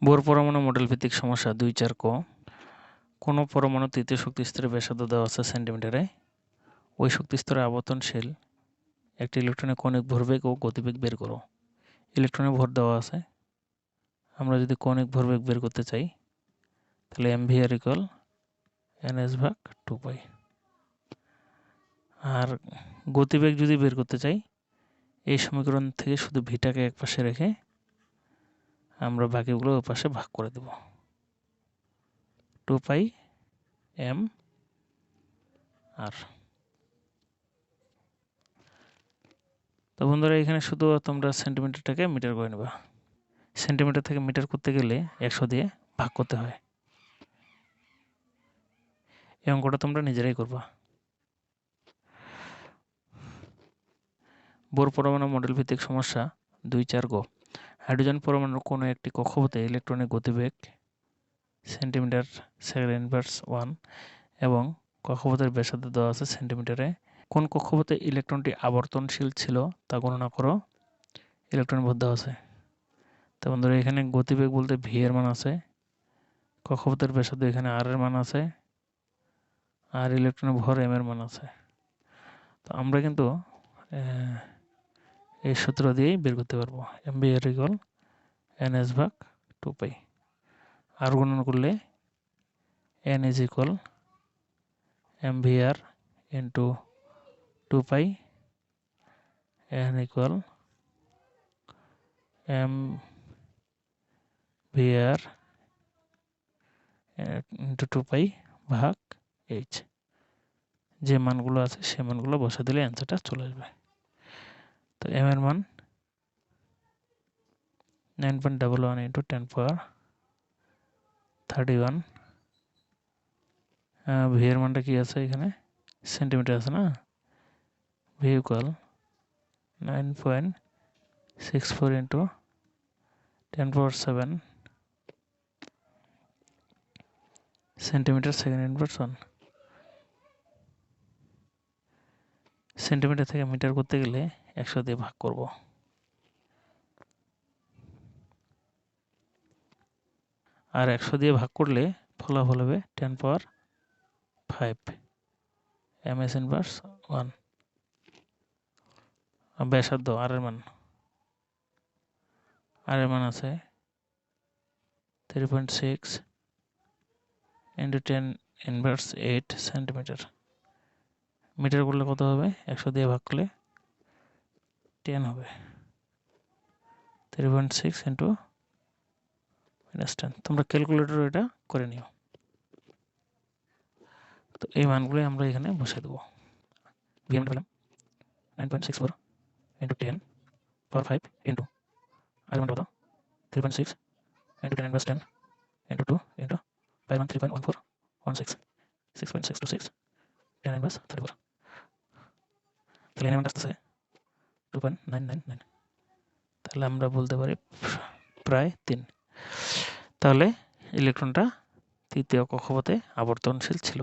Bore পরমাণু model ভিত্তিক সমস্যা 2-4 ক। কোনো পরমাণু তৃতীয় শক্তি স্তরে ব্যাসার্ধ দেওয়া আছে সেন্টিমিটারে। ওই শক্তি স্তরে আবর্তনশীল একটি ইলেকট্রনের কৌণিক ভরবেগ ও গতিবেগ বের করো। ইলেকট্রনের ভর দেওয়া আছে। আমরা যদি কৌণিক ভরবেগ বের করতে চাই তাহলে mvr ইকুয়াল ns/2π। আর গতিবেগ যদি বের করতে চাই এই সমীকরণ থেকে শুধু ভিটাকে এক পাশে রেখে আমরা বাকিগুলো ওই পাশে ভাগ করে দেব। 2π m r। তো বন্ধুরা এখানে শুধু তোমরা সেন্টিমিটারটাকে মিটার করে নেবা। সেন্টিমিটার থেকে মিটার করতে গেলে 100 দিয়ে ভাগ করতে হয়। এই অঙ্কটা তোমরা নিজেরাই করবা। বোর পরমাণু মডেল ভিত্তিক সমস্যা 2-4 গ। হাইড্রোজেন পরমাণুর কোনো একটি কক্ষপথে ইলেকট্রনের গতিবেগ সেন্টিমিটার সেকেন্ড ইনভার্স 1 এবং কক্ষপথের ব্যাসার্ধ দেওয়া আছে সেন্টিমিটারে। কোন কক্ষপথে ইলেকট্রনটি আবর্তনশীল ছিল তা গণনা করো। ইলেকট্রন ভর দেওয়া আছে। তো বন্ধুরা এখানে গতিবেগ বলতে ভি এর মান আছে, কক্ষপথের ব্যাসার্ধ এখানে আর এর মান আছে, আর ইলেকট্রনের ভর এম এর মান আছে। তো আমরা কিন্তু এই সূত্র দিয়েই বের করতে পারবো। mvr equal ns/2π। আর গণনা করলে n is equal mvr into 2π, n equal mvr into 2π ভাগ h। যে মানগুলো আছে সে মানগুলো বসা দিলে অ্যান্সারটা চলে আসবে। তো m এর মান 9.11 ইন্টু 10^31। ভি এর মানটা কি আছে এখানে সেন্টিমিটার আছে না, V equal 9.64 into 10^7 centimetre second inverse 1। Centimetre থেকে মিটার করতে গেলে 100 দিয়ে ভাগ করব। আর 100 দিয়ে ভাগ করলে ফলাফল হবে 10^5 ms ইনভার্স 1। ব্যাসার্ধ আর এর মান আছে 3.6 ইন্টু 10 ইনভার্স 8 সেন্টিমিটার। মিটার করলে কত হবে, 100 দিয়ে ভাগ করলে 10 হবে। 3.6 ইন্টু -10। তোমরা ক্যালকুলেটর এটা করে নিও। তো এই মানগুলো আমরা এখানে বসিয়ে দেবো। ভিএম পেলাম 9.64 ইন্টু 10^5 ইন্টু আর মান কত 3.6 ইন্টু 10 ইনভার্স 10 ইন্টু 2 ইন্টু পাই মান 3.1416 6.626 10 ইনভার্স 34। তাহলে এর মান আসতেছে 2.999। তাহলে আমরা বলতে পারি প্রায় 3। তাহলে ইলেকট্রনটা তৃতীয় কক্ষপথে আবর্তনশীল ছিল।